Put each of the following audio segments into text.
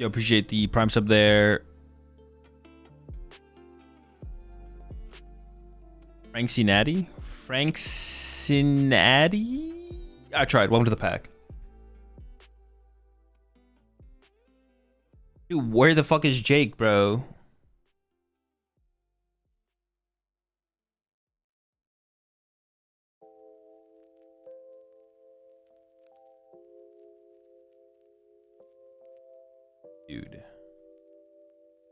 Yo, appreciate the prime sub there. Frank Cincinnati? Frank Cincinnati? I tried. Welcome to the pack. Dude, where the fuck is Jake, bro? Dude.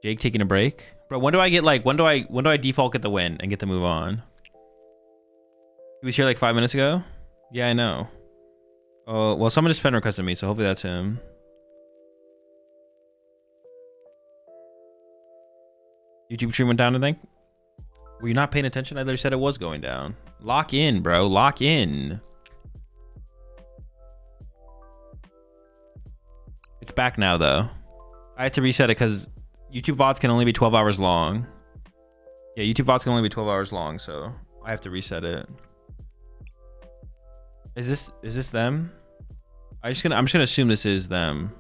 Jake taking a break? Bro, when do I get like when do I default get the win and get to move on? He was here like 5 minutes ago? Yeah, I know. Oh, well, someone just friend requested me, so hopefully that's him. YouTube stream went down, I think. Were you not paying attention? I literally said it was going down. Lock in, bro. Lock in. It's back now, though. I had to reset it because YouTube VODs can only be 12 hours long. Yeah, YouTube VODs can only be 12 hours long, so I have to reset it. Is this them? I'm just gonna assume this is them.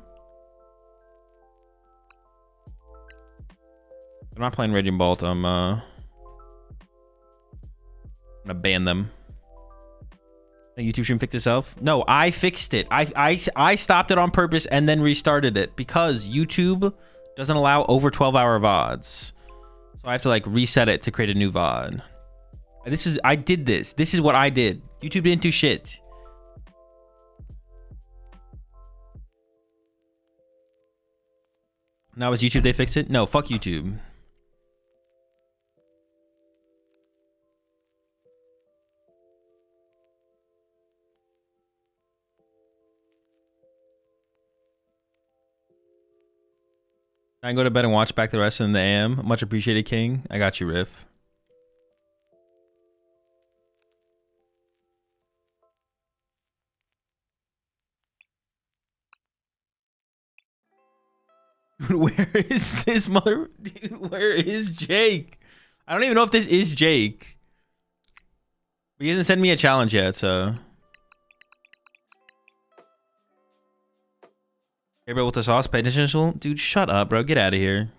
They're not playing Raging Bolt. I'm gonna ban them. Think YouTube shouldn't fix itself? No, I fixed it. I stopped it on purpose and then restarted it because YouTube doesn't allow over 12-hour VODs. So I have to like reset it to create a new VOD. I did this. This is what I did. YouTube didn't do shit. Now is YouTube they fixed it? No, fuck YouTube. I can go to bed and watch back the rest in the AM. Much appreciated, King. I got you, Riff. Where is this mother? Dude, where is Jake? I don't even know if this is Jake. He hasn't sent me a challenge yet, so. Hey, bro, with the sauce, pay attention. Dude, shut up, bro. Get out of here.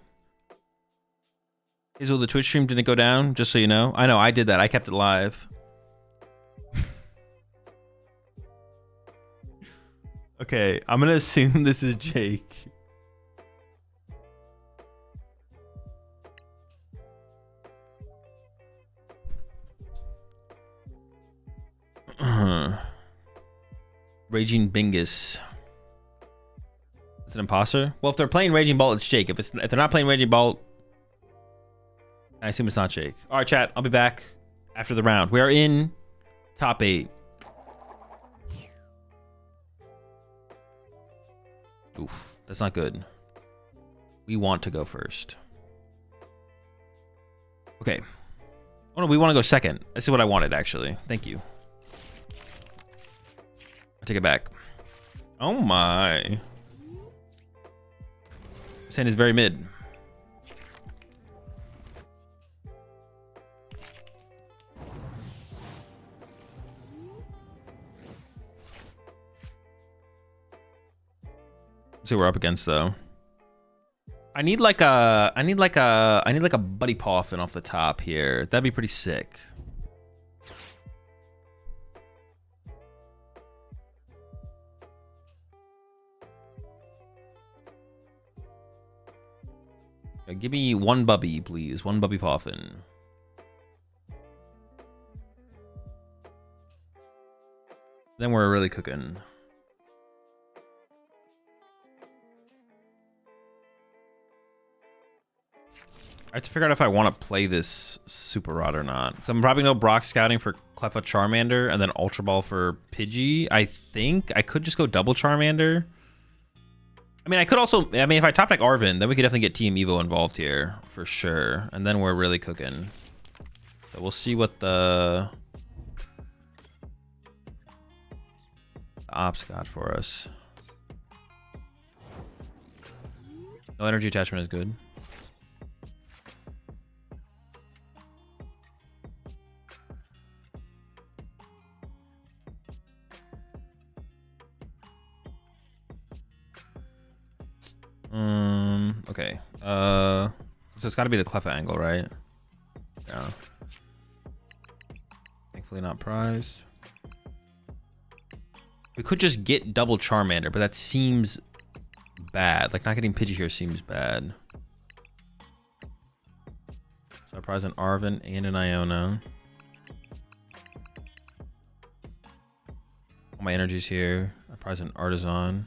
Hazel, the Twitch stream didn't go down, just so you know. I know, I did that. I kept it live. Okay, I'm gonna assume this is Jake. Raging Bingus. It's an imposter? Well, if they're playing Raging Bolt, it's Jake. If they're not playing Raging Bolt, I assume it's not Jake. All right, chat. I'll be back after the round. We are in top 8. Oof, that's not good. We want to go first. Okay. Oh no, we want to go second. This is what I wanted, actually. Thank you. I take it back. Oh my. This hand is very mid. Let's see what we're up against though. I need like a buddy poffin off the top here. That'd be pretty sick. Give me one bubby, please. One bubby poffin. Then we're really cooking. I have to figure out if I want to play this Super Rod or not. So I'm probably no Brock Scouting for Cleffa Charmander and then Ultra Ball for Pidgey. I think I could just go double Charmander. I mean, I could also, I mean, if I top deck Arvin, then we could definitely get Team Evo involved here for sure. And then we're really cooking. So we'll see what the ops got for us. No energy attachment is good. Okay. So it's got to be the Cleffa angle, right? Yeah. Thankfully not prized. We could just get double Charmander, but that seems bad. Like, not getting Pidgey here seems bad. So I prize an Arven and an Iono. All my energy's here. I prize an Artisan.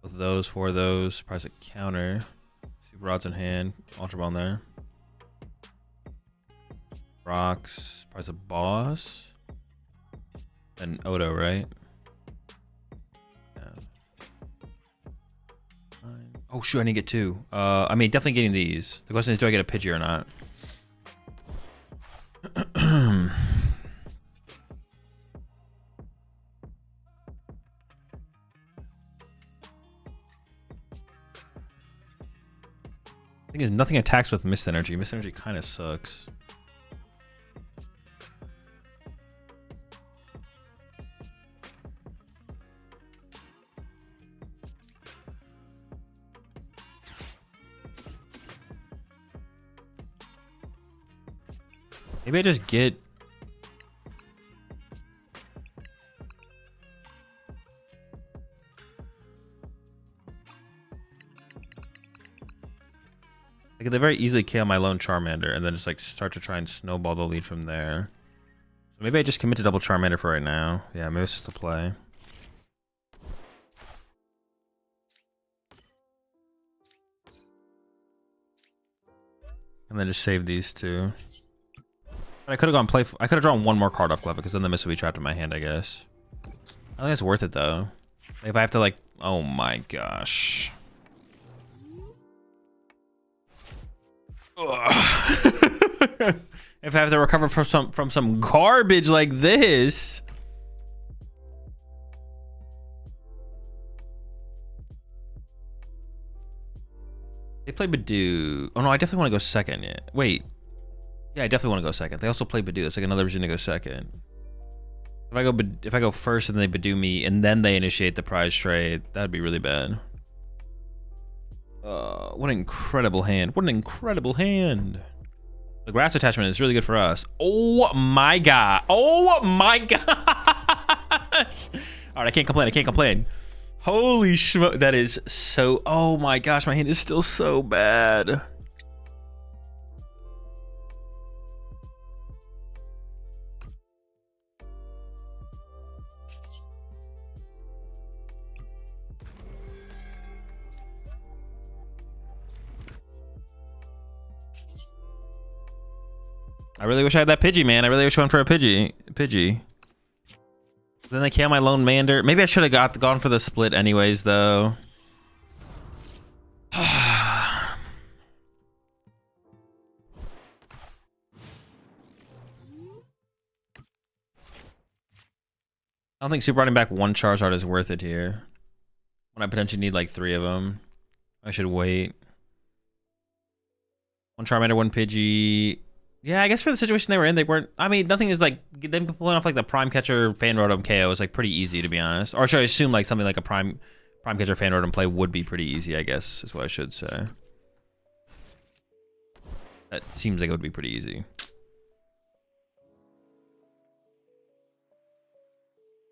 Both of those, 4 of those. Prize a counter. Super Rods in hand. Ultra Ball in there. Rocks. Prize a boss. And Odo, right? Oh shoot, I need to get 2. I mean, definitely getting these. The question is, do I get a Pidgey or not? Thing is, nothing attacks with Mist Energy. Mist Energy kind of sucks. Maybe I just get... I could very easily kill my lone Charmander and then just like start to try and snowball the lead from there. So maybe I just commit to double Charmander for right now. Yeah, maybe it's just the play. And then just save these 2. But I could have gone play. I could have drawn 1 more card off Cleffa because then the Mist would be trapped in my hand, I guess. I think it's worth it though. If I have to like, oh my gosh. If I have to recover from some garbage like this. They play Badoo. Oh no, I definitely want to go second. Yeah. Wait. Yeah, I definitely want to go second. They also play Badoo. That's like another reason to go second. If I go first and they Badoo me and then they initiate the prize trade, that'd be really bad. What an incredible hand. What an incredible hand. The grass attachment is really good for us. Oh my god. Oh my god. Alright, I can't complain. I can't complain. Holy schmo. That is so... Oh my gosh, my hand is still so bad. I really wish I had that Pidgey, man. I really wish I went for a Pidgey. Then they kill my lone Mander. Maybe I should have gone for the split anyways, though. I don't think super running back 1 Charizard is worth it here. When I potentially need like 3 of them. I should wait. 1 Charmander, 1 Pidgey. Yeah, I guess for the situation they were in, they weren't... I mean, nothing is like... Them pulling off like the Prime Catcher Fan Rotom KO is like pretty easy, to be honest. Or should I assume like something like a Prime Catcher Fan Rotom play would be pretty easy, I guess, is what I should say. That seems like it would be pretty easy.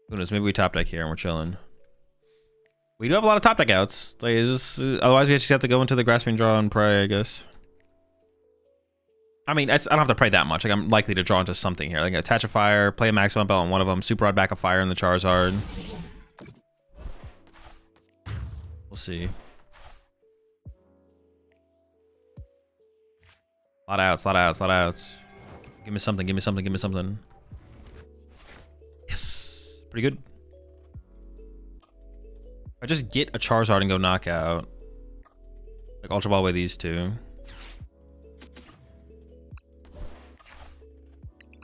Who knows? Maybe we top deck here and we're chilling. We do have a lot of top deck outs. Like, otherwise we just have to go into the Grasping Draw and pray, I guess. I mean, I don't have to pray that much. Like, I'm likely to draw into something here. Like, attach a fire, play a maximum bell on one of them, super rod back a fire in the Charizard. We'll see. Lot of outs, lot of outs, lot of outs. Give me something, give me something, give me something. Yes. Pretty good. If I just get a Charizard and go knockout. Like, Ultra Ball away these 2.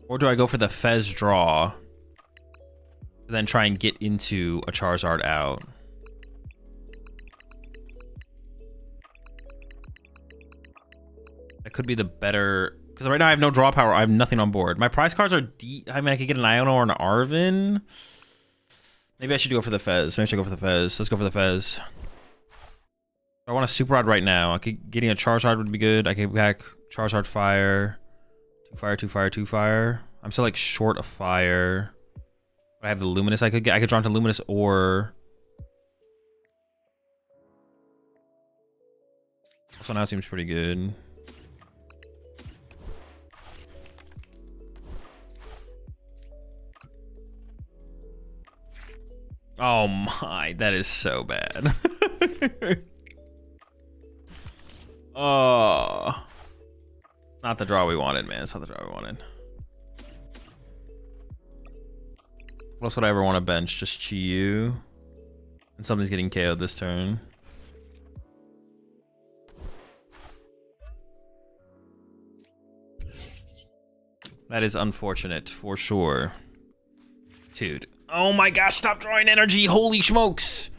Or do I go for the Fez draw, then try and get into a Charizard out? That could be the better... Because right now I have no draw power. I have nothing on board. My prize cards are... I mean, I could get an Iono or an Arven. Maybe I should go for the Fez. Maybe I should go for the Fez. Let's go for the Fez. I want a Super Rod right now. Getting a Charizard would be good. I could back Charizard Fire. 2 fire, 2 fire, 2 fire. I'm still like short of fire. But I have the Luminous I could get. I could draw into Luminous or... This one now seems pretty good. Oh my, that is so bad. Oh. Not the draw we wanted, man. It's not the draw we wanted. What else would I ever want to bench? Just Chi-Yu. And somebody's getting KO'd this turn. That is unfortunate, for sure. Dude. Oh my gosh, stop drawing energy. Holy smokes.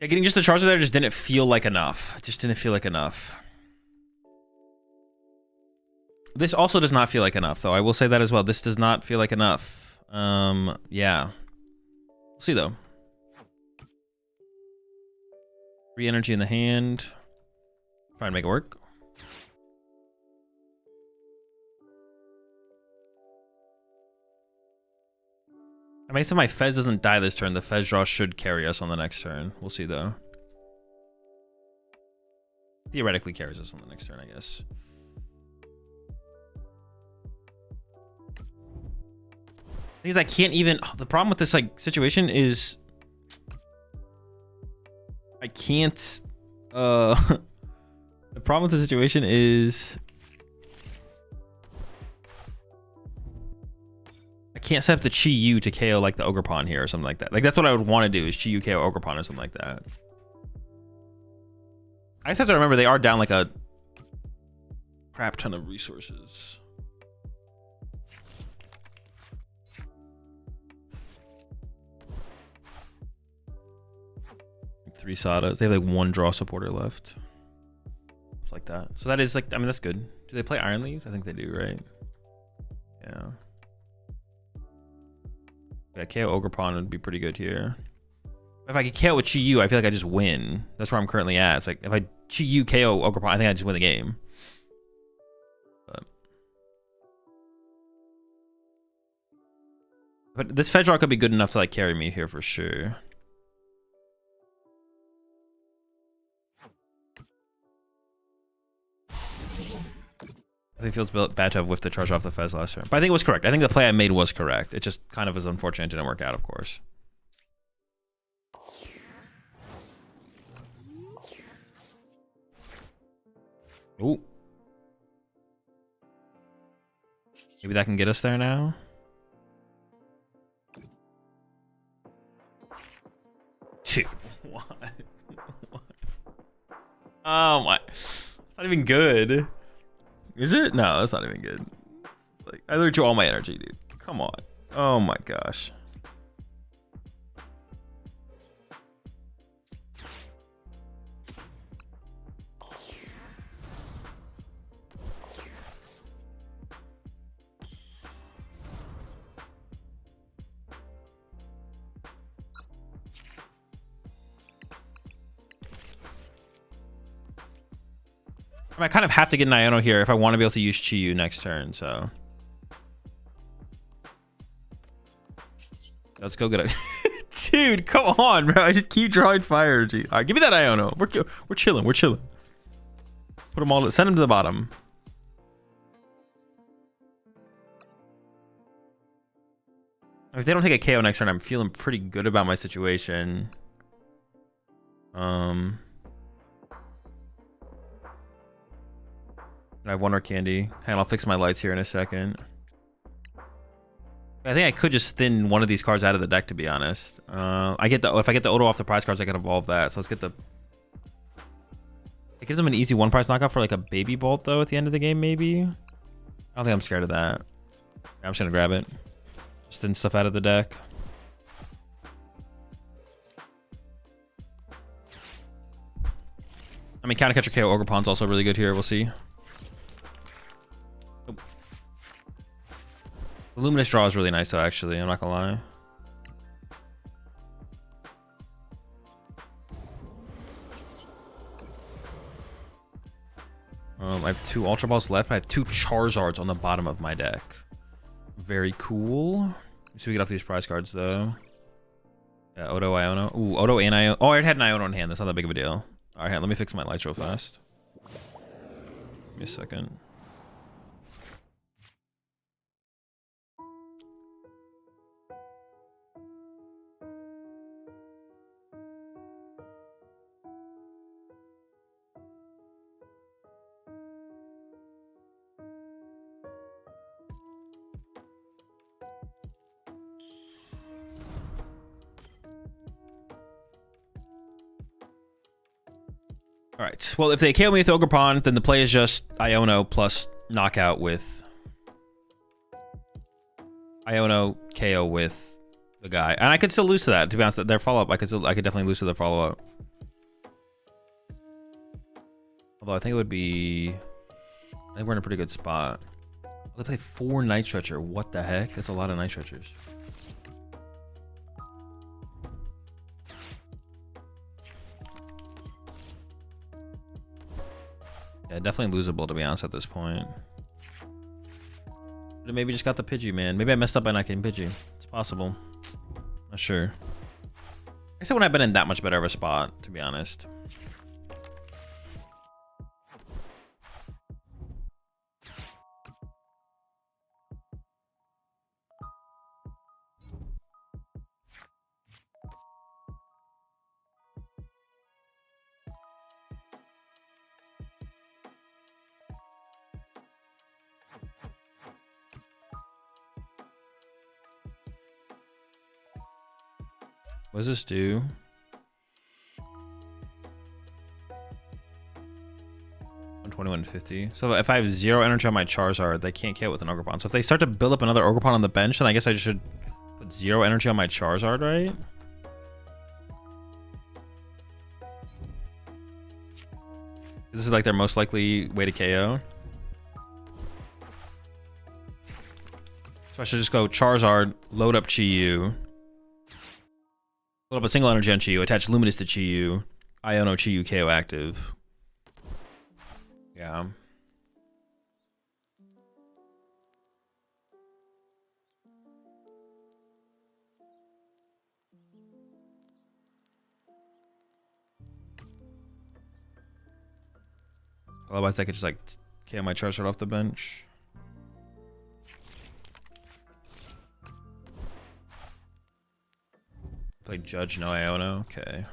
Yeah, getting just the Charizard there just didn't feel like enough. It just didn't feel like enough. This also does not feel like enough, though. I will say that as well. This does not feel like enough. Yeah. We'll see, though. 3 energy in the hand. Try and make it work. I mean, if my Fez doesn't die this turn, the Fez draw should carry us on the next turn. We'll see, though. Theoretically carries us on the next turn, I guess. Thing is, I can't even... Oh, the problem with this like situation is... I can't... The problem with the situation is... I can't set up the Chi-Yu to KO like the Ogerpon here or something like that. Like that's what I would want to do is Chi-Yu KO Ogerpon or something like that. I just have to remember they are down like a crap ton of resources. Like 3 Sadas. They have like 1 draw supporter left. It's like that. So that is like, I mean, that's good. Do they play Iron Leaves? I think they do, right? Yeah. Yeah, KO Ogerpon would be pretty good here. If I could KO with Chi-Yu, I feel like I just win. That's where I'm currently at. It's like if I Chi-Yu KO Ogerpon, I think I just win the game. But this Fed draw could be good enough to like carry me here for sure. I think it feels bad to have whiffed the charge off the Fez last turn. But I think it was correct. I think the play I made was correct. It just kind of was unfortunate it didn't work out, of course. Ooh. Maybe that can get us there now. Dude, what? Oh my. It's not even good. Is it? No, it's not even good. It's like, I literally drew all my energy, dude. Come on. Oh my gosh. I kind of have to get an Iono here if I want to be able to use Chi-Yu next turn, so. Let's go get it. Dude, come on, bro. I just keep drawing fire energy. All right, give me that Iono. We're chilling. We're chilling. Put them all. Send them to the bottom. If they don't take a KO next turn, I'm feeling pretty good about my situation. I have 1 more candy. Hang on, I'll fix my lights here in a second. I think I could just thin one of these cards out of the deck, to be honest. If I get the Odo off the prize cards, I can evolve that. So let's get the... It gives them an easy 1 prize knockout for like a Baby Bolt, though, at the end of the game, maybe? I don't think I'm scared of that. Yeah, I'm just gonna grab it. Just thin stuff out of the deck. I mean, Counter Catcher KO Ogerpon's also really good here. We'll see. The Luminous draw is really nice, though, actually. I'm not gonna lie. I have 2 Ultra Balls left. I have 2 Charizards on the bottom of my deck. Very cool. So we get off these prize cards though. Yeah, Odo, Iono. Ooh, Odo and Iono. Oh, I already had an Iono in hand. That's not that big of a deal. All right, let me fix my lights real fast. Give me a second. All right. Well, if they KO me with Ogerpon, then the play is just Iono plus knockout with Iono KO with the guy, and I could still lose to that. To be honest, their follow up, I could definitely lose to their follow up. Although I think it would be, I think we're in a pretty good spot. They play 4 Night Stretcher. What the heck? That's a lot of Night Stretchers. Yeah, definitely losable to be honest at this point. But maybe just got the Pidgey, man. Maybe I messed up by not getting Pidgey. It's possible. Not sure. I guess I wouldn't have been in that much better of a spot, to be honest. What does this do? $121.50. So if I have 0 energy on my Charizard, they can't KO with an Ogerpon. So if they start to build up another Ogerpon on the bench, then I guess I just should put 0 energy on my Charizard, right? This is like their most likely way to KO. So I should just go Charizard, load up Chi-Yu. Load up a single energy on Chi-Yu, attach Luminous to Chi-Yu, Iono Chi-Yu KO active. Yeah. Otherwise I could just like KO my Charizard off the bench. Play Judge, no Iono. Okay.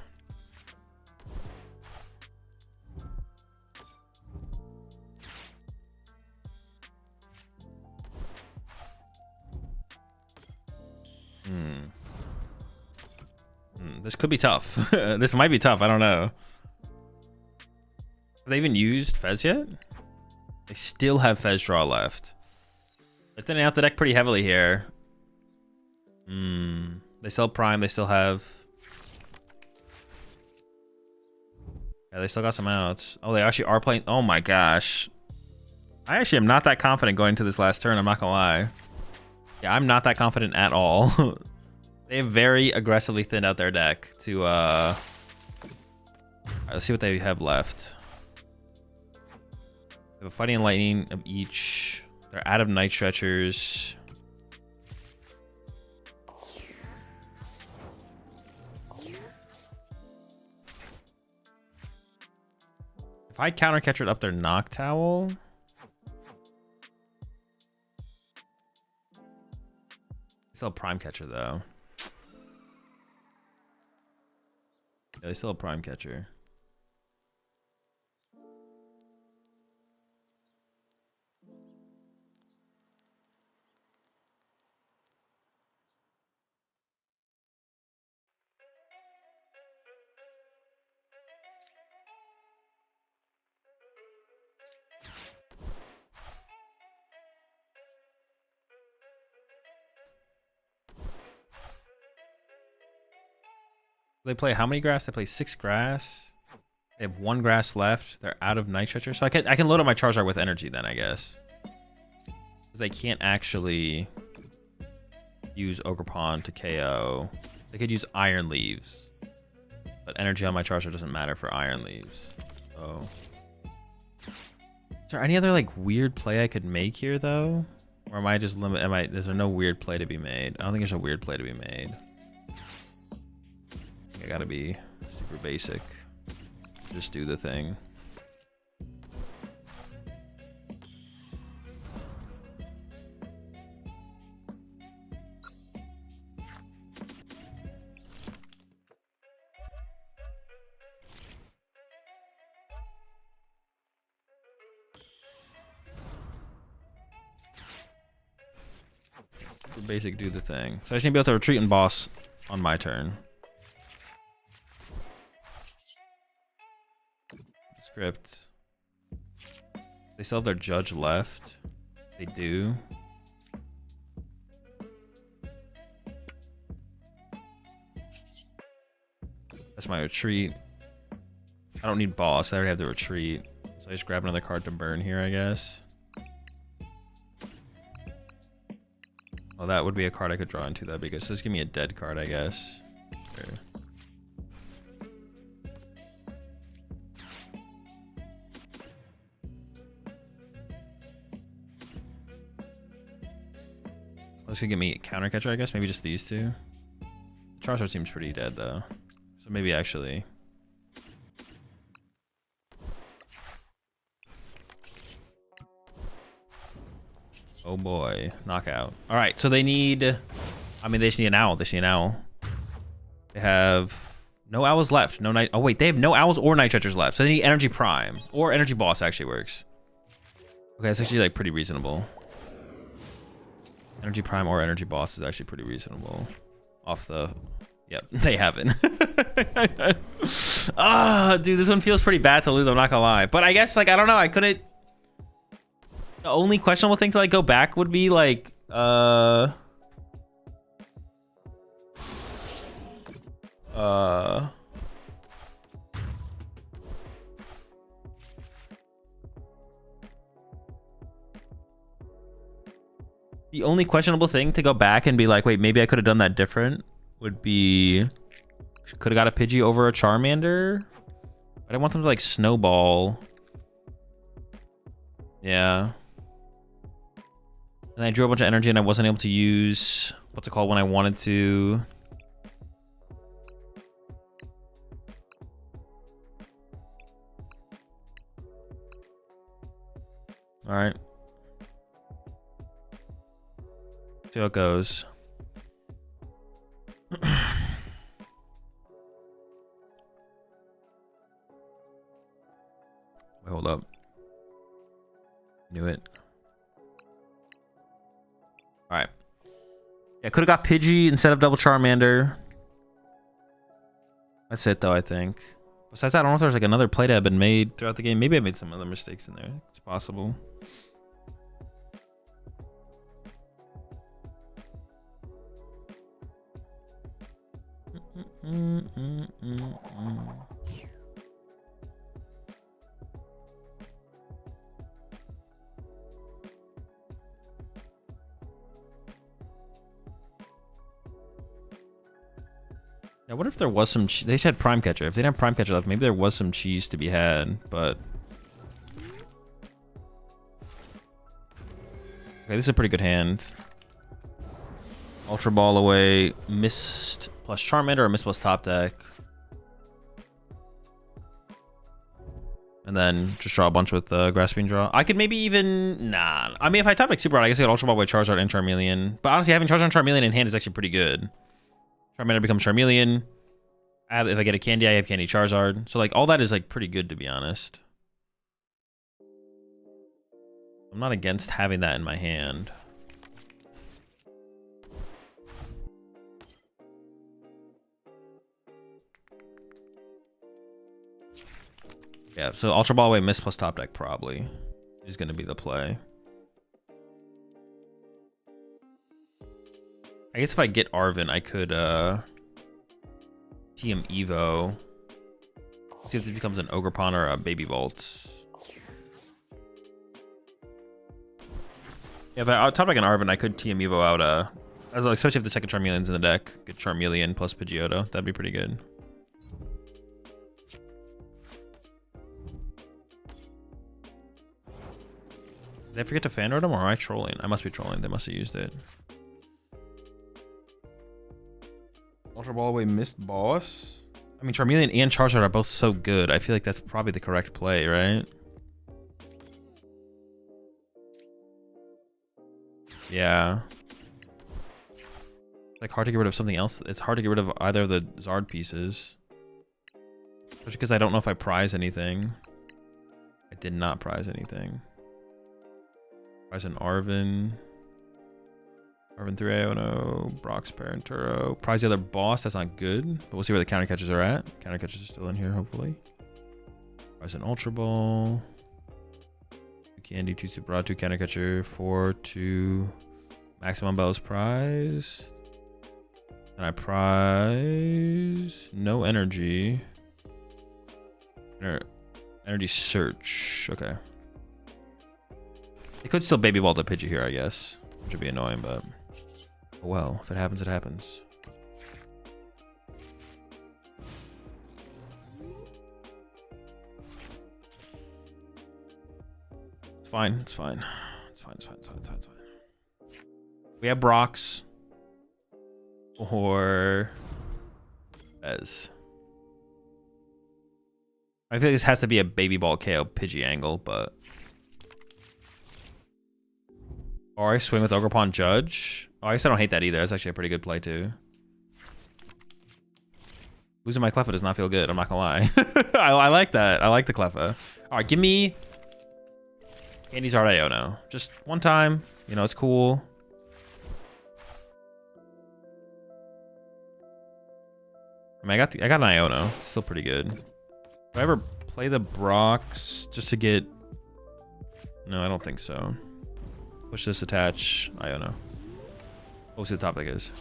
This could be tough. This might be tough. I don't know. Have they even used Fez yet? They still have Fez draw left. They're thinning out the deck pretty heavily here. They sell Prime. They still have... Yeah, they still got some outs. Oh, they actually are playing... Oh my gosh. I actually am not that confident going into this last turn. I'm not gonna lie. Yeah, I'm not that confident at all. They have very aggressively thinned out their deck to... Alright, let's see what they have left. They have a Fighting and Lightning of each. They're out of Night Stretchers. If I counter catcher up their Knock Towel, still have Prime Catcher though. Yeah, they still have Prime Catcher. They play how many grass? They play 6 grass. They have 1 grass left. They're out of Night Stretcher. So I can load up my Charizard with energy then, I guess. Because they can't actually use Ogerpon to KO. They could use Iron Leaves. But energy on my Charizard doesn't matter for Iron Leaves. So Is there any other like weird play I could make here though? Or am I just is there no weird play to be made? I don't think there's a weird play to be made. I gotta be super basic. Just do the thing. Basic, do the thing. So I just need to be able to retreat and boss on my turn. Script. They still have their judge left. They do. That's my retreat. I don't need boss. I already have the retreat. So I just grab another card to burn here, I guess. Oh, that would be a card I could draw into. That'd be good. So just give me a dead card, I guess. Sure. This could give me a counter catcher, I guess. Maybe just these two. Charizard seems pretty dead, though. So maybe actually... Oh boy, knockout. All right, so they need, I mean, they just need an owl. They just need an owl. They have no owls left. No night. Oh wait, they have no owls or night treacher's left. So they need energy prime or energy boss actually works. Okay, it's actually like pretty reasonable. Energy prime or energy boss is actually pretty reasonable. Off the, yep, they haven't. Ah, dude, this one feels pretty bad to lose. I'm not gonna lie, but I guess like I don't know. I couldn't. The only questionable thing to like go back would be like the only questionable thing to go back and be like, wait, maybe I could have done that different would be could have got a Pidgey over a Charmander. I don't want them to like snowball. Yeah. And I drew a bunch of energy and I wasn't able to use what's it called when I wanted to. All right. See how it goes. Wait, hold up. Knew it. All right. Yeah, could have got Pidgey instead of double Charmander. That's it, though, I think. Besides that, I don't know if there's like another play that had been made throughout the game. Maybe I made some other mistakes in there. It's possible. I wonder if there was some... They said Prime Catcher. If they didn't have Prime Catcher left, maybe there was some cheese to be had, but... Okay, this is a pretty good hand. Ultra Ball away. Mist plus Charmander or Mist plus Top Deck. And then just draw a bunch with Grasping Draw. I could maybe even... Nah. I mean, if I Top Deck Super Rod, I guess I could Ultra Ball away Charizard and Charmeleon. But honestly, having Charizard and Charmeleon in hand is actually pretty good. Charmander becomes Charmeleon. If I get a Candy, I have Candy Charizard. So, like, all that is, like, pretty good, to be honest. I'm not against having that in my hand. Yeah, so Ultra Ball away, Mist plus Top Deck probably is going to be the play. I guess if I get Arven, I could TM Evo. See if this becomes an Ogerpon or a Baby Bolt. Yeah, if I Top Deck an Arven, I could TM Evo out especially if the second Charmeleon's in the deck. Get Charmeleon plus Pidgeotto. That'd be pretty good. Did I forget to fan road him, or am I trolling? I must be trolling. They must have used it. Ultra Ball away missed boss. I mean, Charmeleon and Charizard are both so good. I feel like that's probably the correct play, right? Yeah. It's like hard to get rid of something else. It's hard to get rid of either of the Zard pieces. Especially because I don't know if I prize anything. I did not prize anything. Prize an Arven. Arven 3, oh no. Brock's Parenturo. Prize the other boss. That's not good. But we'll see where the counter catches are at. Counter catches are still in here, hopefully. Prize an Ultra Ball. 2 Candy, 2 Super Rod, 2 counter catcher, 4, 2 Maximum Bells prize. And I prize no energy. Energy search. Okay. It could still baby ball the Pidgey here, I guess. Which would be annoying, but oh well, if it happens, it happens. It's fine. It's fine. It's fine. It's fine. It's fine. It's fine. It's fine. We have Brock's or Ez. I feel like this has to be a baby ball KO Pidgey angle, but. Or I swing with Ogerpon Judge. Oh, I guess I don't hate that either. That's actually a pretty good play too. Losing my Cleffa does not feel good. I'm not gonna lie. I like that. I like the Cleffa. All right, give me Candy Zard Iono. Just one time. You know, it's cool. I mean, I got an Iono. It's still pretty good. Do I ever play the Brox just to get? No, I don't think so. Push this, attach. I don't know. We'll see what the topic is.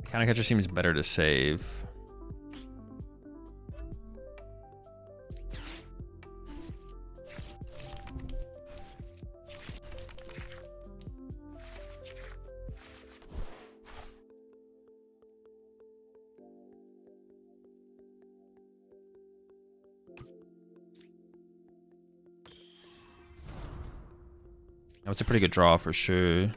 Counter catcher seems better to save. Oh, it's a pretty good draw for sure.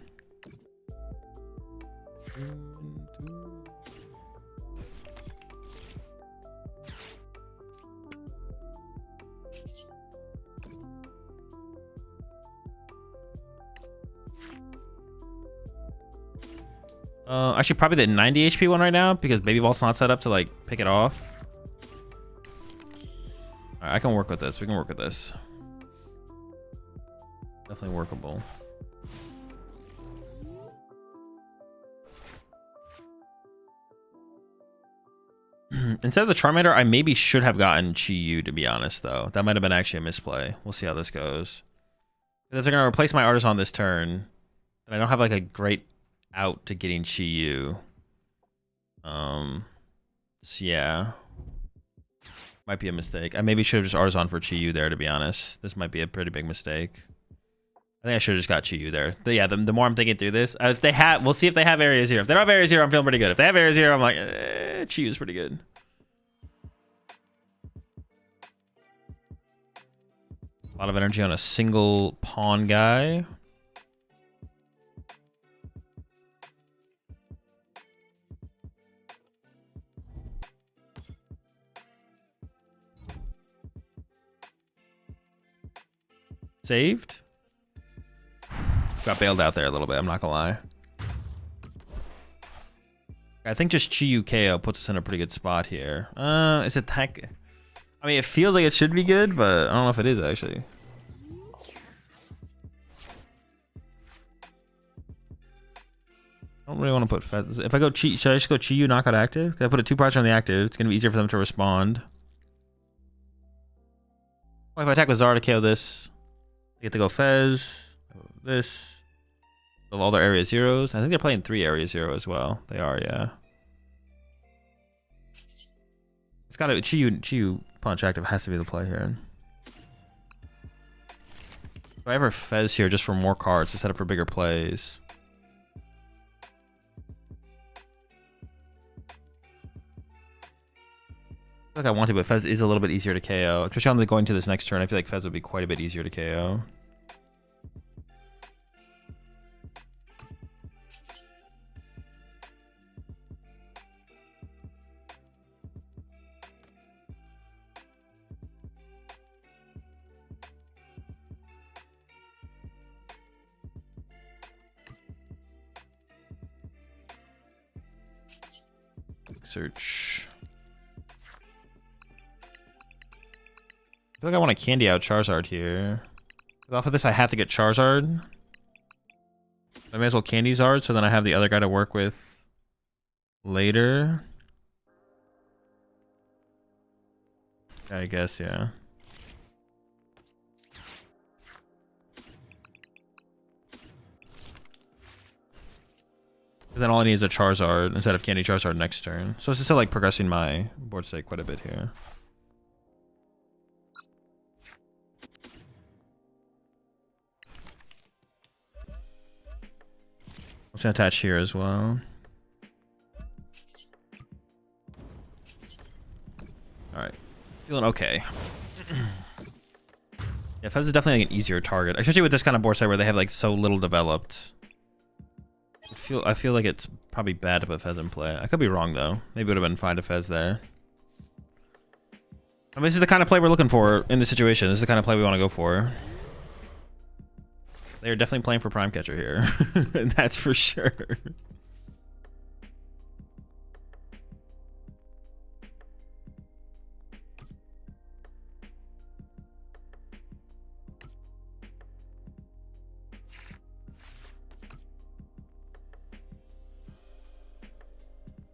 Actually, probably the 90 HP one right now because Baby Ball's not set up to like pick it off. All right, I can work with this. We can work with this. Definitely workable. Instead of the Charmander, I maybe should have gotten Chi-Yu, to be honest, though. That might have been actually a misplay. We'll see how this goes. If they're going to replace my Artisan this turn, then I don't have like a great out to getting Chi-Yu. So yeah. Might be a mistake. I maybe should have just Artisan for Chi-Yu there, to be honest. This might be a pretty big mistake. I think I should have just got Chi-Yu there. But yeah, the more I'm thinking through this, if they have, we'll see if they have Area Zero. If they don't have Area Zero, I'm feeling pretty good. If they have Area Zero, I'm like, Chi-Yu's pretty good. A lot of energy on a single pawn guy. Saved. Got bailed out there a little bit, I'm not gonna lie. I think just Chi-Yu KO puts us in a pretty good spot here. Is it that good? I mean, it feels like it should be good, but I don't know if it is actually. I don't really want to put Fez. If I go Chi, should I just go Chi-Yu knockout active? Because I put a 2 pressure on the active. It's gonna be easier for them to respond. Well, if I attack with Zard to KO this, I get to go Fez. This. Of all their Area Zeros. I think they're playing 3 Area Zero as well. They are, yeah. It's got to Chi-Yu punch active has to be the play here. If I ever Fez here just for more cards to set up for bigger plays. like I want to, but Fez is a little bit easier to KO. Especially on the going to this next turn, I feel like Fez would be quite a bit easier to KO. Search. I feel like I want to candy out Charizard here. Off of this, I have to get Charizard. I may as well candy Zard, so then I have the other guy to work with later. I guess, yeah. Then all I need is a Charizard instead of candy Charizard next turn. So it's still like progressing my board state quite a bit here. I'm gonna attach here as well. Alright. Feeling okay. Yeah, Fez is definitely like an easier target. Especially with this kind of board state where they have like so little developed. I feel like it's probably bad to put Fez in play. I could be wrong though. Maybe it would have been fine to Fez there. I mean, this is the kind of play we're looking for in this situation. This is the kind of play we want to go for. They're definitely playing for Prime Catcher here. That's for sure.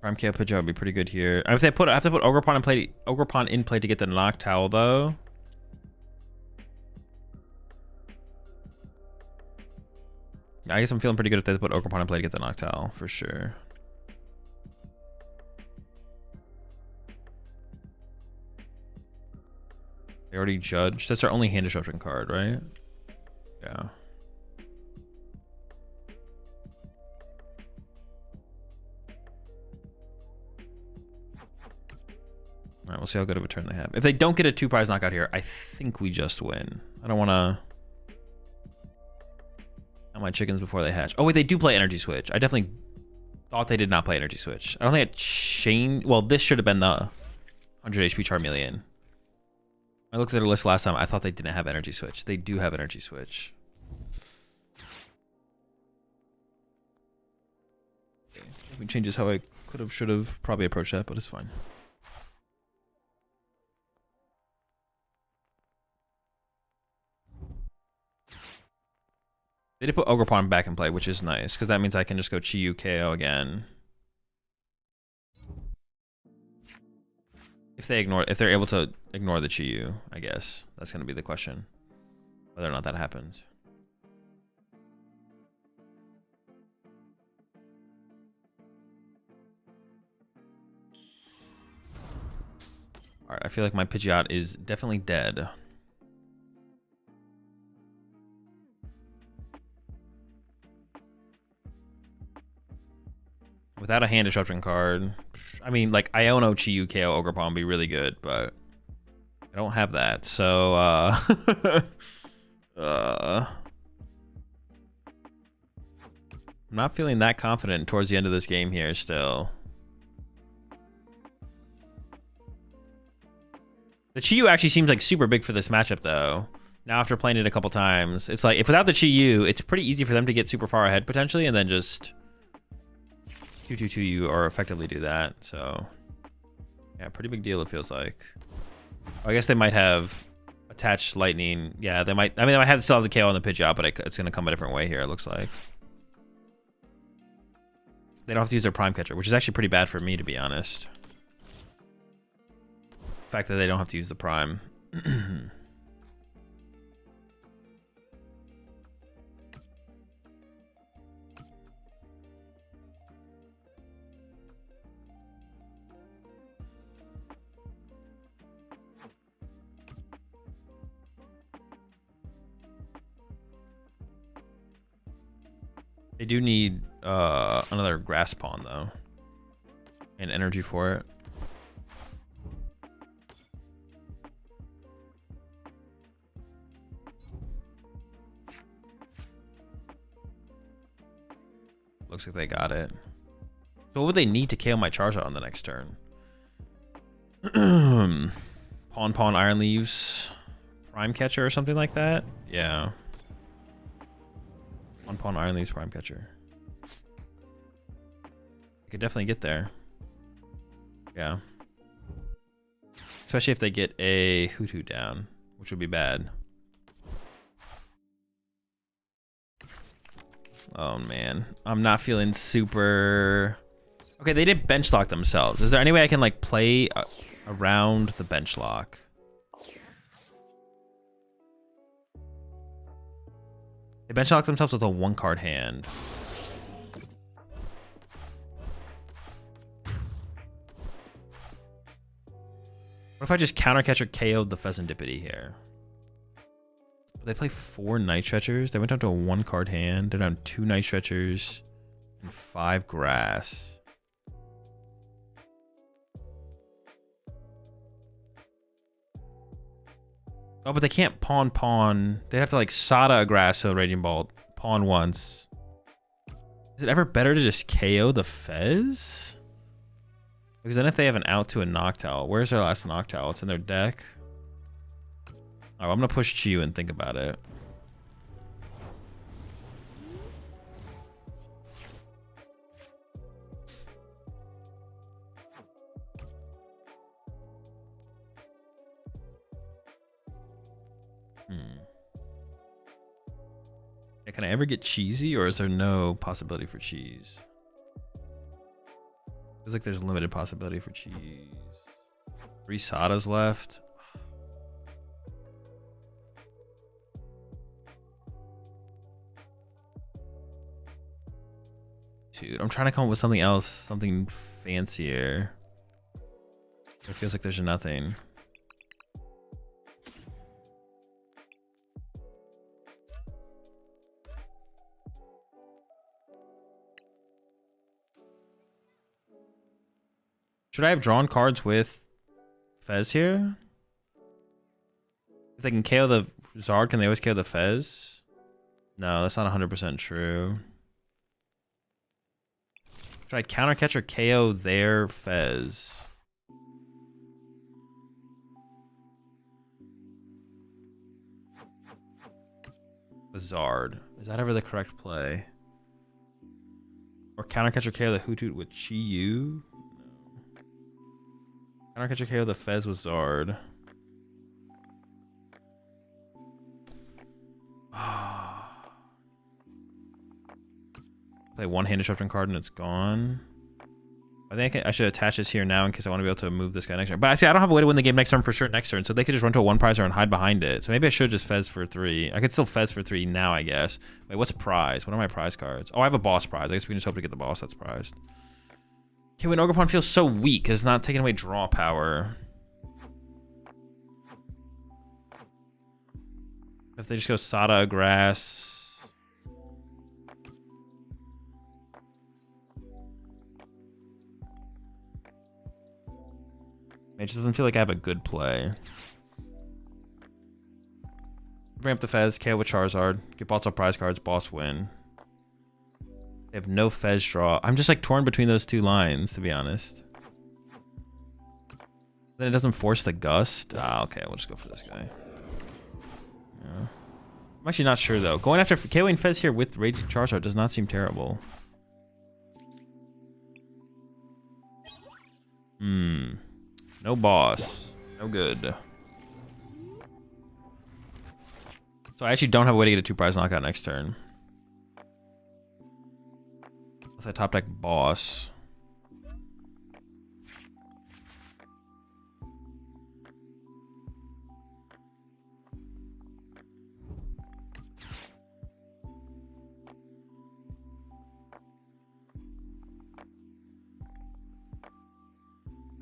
Prime KO Pidgeot would be pretty good here. I have to put Ogerpon in play to get the Noctowl though. I guess I'm feeling pretty good if they put Ogerpon in play to get the Noctowl for sure. They already judged. That's our only hand disruption card, right? Yeah. All right, we'll see how good of a turn they have. If they don't get a 2-prize knockout here, I think we just win. I don't want to... Count my chickens before they hatch. Oh, wait, they do play Energy Switch. I definitely thought they did not play Energy Switch. I don't think it changed... Well, this should have been the 100 HP Charmeleon. I looked at their list last time. I thought they didn't have Energy Switch. They do have Energy Switch. Okay. It changes how I could have, should have probably approached that, but it's fine. They did put Ogerpon back in play, which is nice, because that means I can just go Chi-Yu KO again. If they're able to ignore the Chi-Yu, I guess. That's gonna be the question. Whether or not that happens. Alright, I feel like my Pidgeot is definitely dead. Without a hand disruption card, I mean, like, Iono Chi-Yu KO Ogerpon would be really good, but I don't have that, so, I'm not feeling that confident towards the end of this game here still. The Chi-Yu actually seems like super big for this matchup, though. Now, after playing it a couple times, it's like, if without the Chi-Yu, it's pretty easy for them to get super far ahead, potentially, and then just 2-2-2 you or effectively do that. So yeah, pretty big deal it feels like. I guess they might have attached lightning. Yeah, they might. I mean, they might have still have the KO on the Pidgeot, but it's gonna come a different way here. It looks like they don't have to use their Prime Catcher, which is actually pretty bad for me, to be honest. The fact that they don't have to use the Prime. They do need another Grass Pawn, though. And energy for it. Looks like they got it. So what would they need to KO my Charizard on the next turn? Pawn, Iron Leaves, Prime Catcher or something like that? Yeah. Pawn, Iron Leaves, Prime Catcher. I could definitely get there. Yeah. Especially if they get a Hoot down, which would be bad. Oh man, I'm not feeling super... Okay, they did bench lock themselves. Is there any way I can like play around the bench lock? They bench lock themselves with a 1-card hand. What if I just counter catcher KO'd the Pheasantipity here? They play 4 Night Stretchers. They went down to a 1-card hand. They're down 2 Night Stretchers and 5 Grass. Oh, but they can't pawn. They'd have to like Sada a Grass so Raging Ball pawn once. Is it ever better to just KO the Fez? Because then if they have an out to a Noctowl, where's their last Noctowl? It's in their deck. Alright, I'm gonna push Chiyu and think about it. Yeah, can I ever get cheesy, or is there no possibility for cheese? Feels like there's limited possibility for cheese. 3 Sadas left. Dude, I'm trying to come up with something else, something fancier. It feels like there's nothing. Should I have drawn cards with Fez here? If they can KO the Zard, can they always KO the Fez? No, that's not 100% true. Should I counter catch or KO their Fez? The Zard. Is that ever the correct play? Or counter catch or KO the Hoot with Chiyu? No. Counter catch or KO the Fez with Zard. Play 1 hand disruption card and it's gone. I think I should attach this here now in case I want to be able to move this guy next turn. But I see I don't have a way to win the game next turn for sure next turn, so they could just run to a 1-prizer and hide behind it. So maybe I should just Fez for 3. I could still Fez for 3 now, I guess. Wait, what's prize? What are my prize cards? Oh, I have a boss prize. I guess we can just hope to get the boss that's prized. Okay, when Ogerpon feels so weak because it's not taking away draw power. If they just go Sada Grass. It just doesn't feel like I have a good play. Ramp the Fez, KO with Charizard, get bots up prize cards, boss win. They have no Fez draw. I'm just like torn between those 2 lines, to be honest. Then it doesn't force the Gust. Ah, okay, we'll just go for this guy. Yeah. I'm actually not sure though. Going after KOing Fez here with Raging Charizard does not seem terrible. No boss. No good. So I actually don't have a way to get a 2-prize knockout next turn. Unless I top deck boss.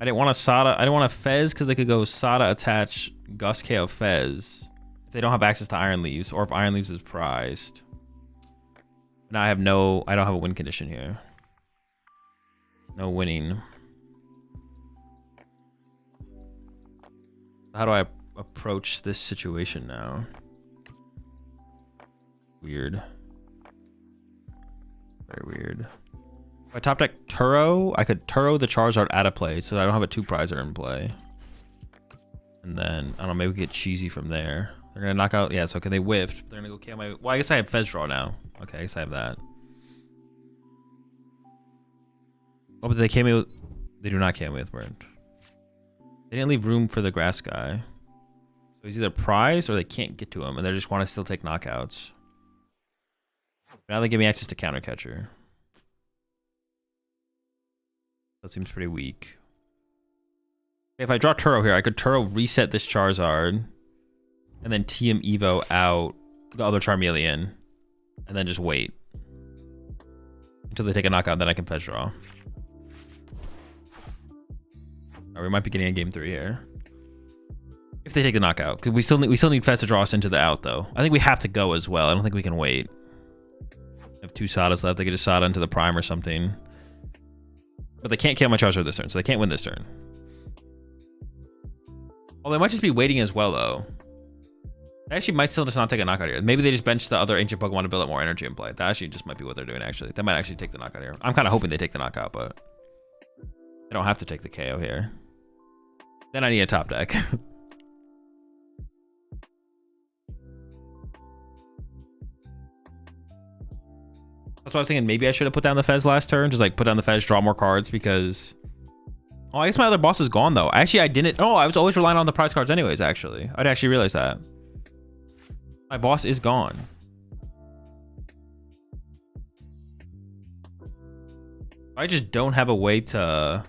I didn't want a Sada. I didn't want a Fez because they could go Sada attach Gust KO Fez if they don't have access to Iron Leaves, or if Iron Leaves is prized. Now I have no. I don't have a win condition here. No winning. How do I approach this situation now? Weird. Very weird. If I top deck Turo, I could Turo the Charizard out of play so I don't have a 2-prizer in play. And then, I don't know, maybe we get cheesy from there. They're going to knock out, yeah, so can they whiff? They're going to go KO my, well, I guess I have Fez Draw now. Okay, I guess I have that. Oh, but they KO me with, they do not KO me with Burnt. They didn't leave room for the grass guy. So he's either prized or they can't get to him and they just want to still take knockouts. Now they give me access to counter catcher. That seems pretty weak. If I draw Turo here, I could Turo reset this Charizard and then TM Evo out the other Charmeleon and then just wait until they take a knockout, then I can Fetch Draw. Or we might be getting a game 3 here. If they take the knockout, because we still need Fetch to draw us into the out though. I think we have to go as well. I don't think we can wait. We have 2 Sadas left. They could just Sada into the prime or something. But they can't kill my Charizard this turn, so they can't win this turn. Well, they might just be waiting as well, though. They actually might still just not take a knockout here. Maybe they just bench the other ancient Pokemon to build up more energy in play. That actually just might be what they're doing, actually. They might actually take the knockout here. I'm kind of hoping they take the knockout, but they don't have to take the KO here. Then I need a top deck. That's what I was thinking. Maybe I should have put down the Fez last turn. Just like put down the Fez, draw more cards because... Oh, I guess my other boss is gone though. Actually, I didn't... Oh, I was always relying on the prize cards anyways, actually. I'd actually realize that. My boss is gone. I just don't have a way to...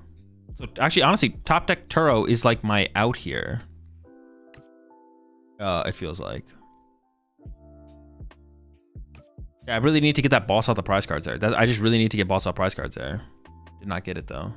So actually, honestly, top deck Turo is like my out here. It feels like. Yeah, I really need to get that boss out the prize cards there. I just really need to get boss out prize cards there. Did not get it though.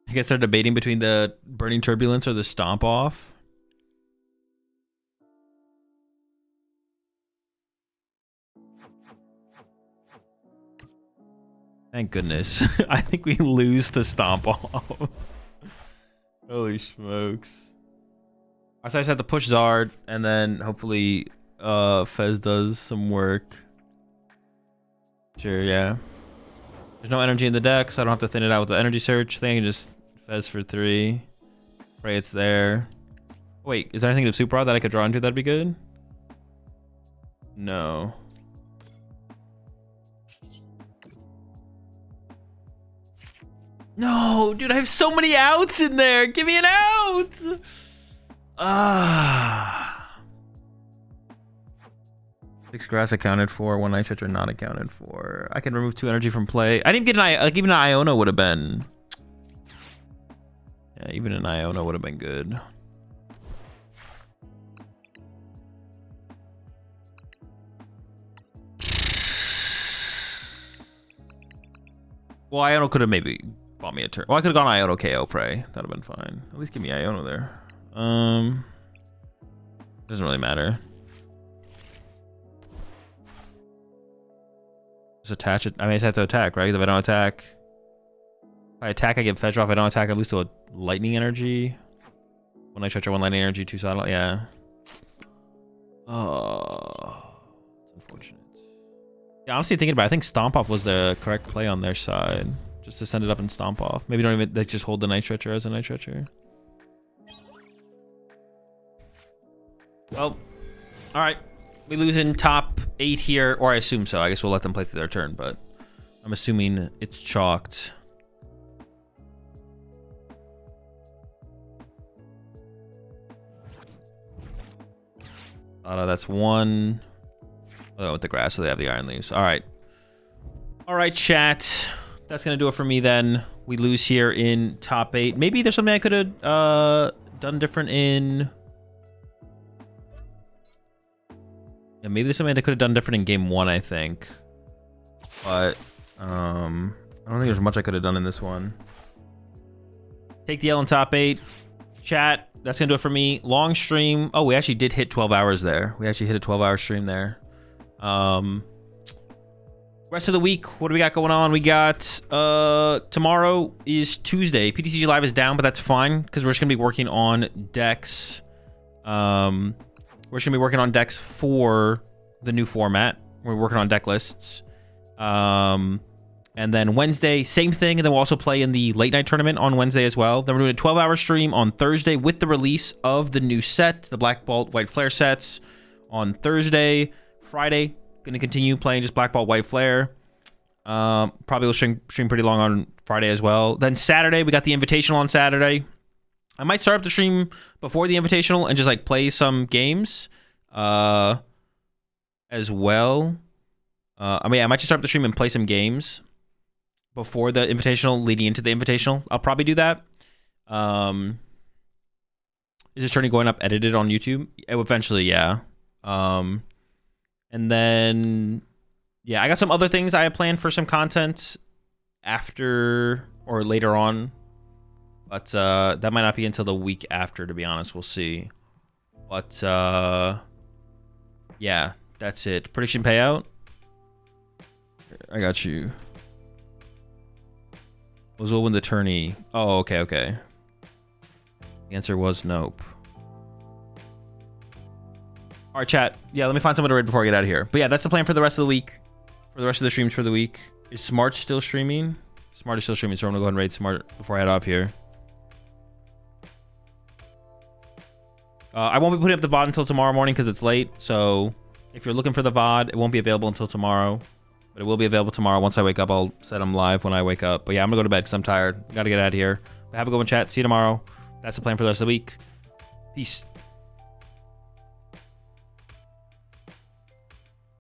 I guess they're debating between the Burning Turbulence or the Stomp Off. Thank goodness. I think we lose the Stomp Off. Holy smokes. I just had to push Zard and then hopefully Fez does some work. Sure, yeah. There's no energy in the deck, so I don't have to thin it out with the energy search. I think I can just Fez for 3. Pray it's there. Wait, is there anything to Super Rod that I could draw into that'd be good? No. No, dude, I have so many outs in there. Give me an out. Ah. 6 grass accounted for, 1 night are not accounted for. I can remove 2 energy from play. I didn't get an like even an Iona would have been. Yeah, even an Iona would have been good. Well, Iona could have maybe bought me a turn. Well, I could have gone Iona KO Prey. That'd have been fine. At least give me Iona there. Doesn't really matter. Just attach it. I mean, I just have to attack, right? If I don't attack, if I attack, I get Fetch off. If I don't attack, I lose to a lightning energy. 1 night stretcher, 1 lightning energy, 2 saddle. Yeah. Oh, it's unfortunate. Yeah, honestly, thinking about it, I think Stomp Off was the correct play on their side. Just to send it up and Stomp Off. Maybe don't even, they just hold the night stretcher as a night stretcher. Well, all right. We lose in top 8 here, or I assume so. I guess we'll let them play through their turn, but I'm assuming it's chalked. That's 1. Oh, with the grass, so they have the Iron Leaves. All right. All right, chat. That's going to do it for me then. We lose here in top 8. Maybe there's something I could have done different in... Yeah, maybe there's something I could have done different in game 1, I think. But I don't think there's much I could have done in this one. Take the L in top 8. Chat, that's gonna do it for me. Long stream. Oh, we actually did hit 12 hours there. We actually hit a 12-hour stream there. Rest of the week, what do we got going on? We got tomorrow is Tuesday. PTCG Live is down, but that's fine because we're just gonna be working on decks. We're just gonna be working on decks for the new format. We're working on deck lists. And then Wednesday, same thing. And then we'll also play in the late night tournament on Wednesday as well. Then we're doing a 12-hour stream on Thursday with the release of the new set, the Black Bolt, White Flare sets on Thursday. Friday, going to continue playing just Black Bolt, White Flare. Probably will stream pretty long on Friday as well. Then Saturday, we got the Invitational on Saturday. I might start up the stream before the Invitational and just like play some games as well. I might just start up the stream and play some games before the Invitational, leading into the Invitational. I'll probably do that. Is this tourney going up edited on YouTube? Eventually, yeah. And then, yeah, I got some other things I have planned for some content after or later on. But that might not be until the week after, to be honest. We'll see. But, yeah, that's it. Prediction payout? I got you. Will win the tourney. Oh, okay. The answer was nope. All right, chat. Yeah, let me find someone to raid before I get out of here. But yeah, that's the plan for the rest of the week. For the rest of the streams for the week. Is Smart still streaming? Smart is still streaming, so I'm going to go ahead and raid Smart before I head off here. I won't be putting up the VOD until tomorrow morning because it's late. So if you're looking for the VOD, it won't be available until tomorrow. But it will be available tomorrow. Once I wake up, I'll set them live when I wake up. But yeah, I'm going to go to bed because I'm tired. Got to get out of here. But have a good one, chat. See you tomorrow. That's the plan for the rest of the week. Peace.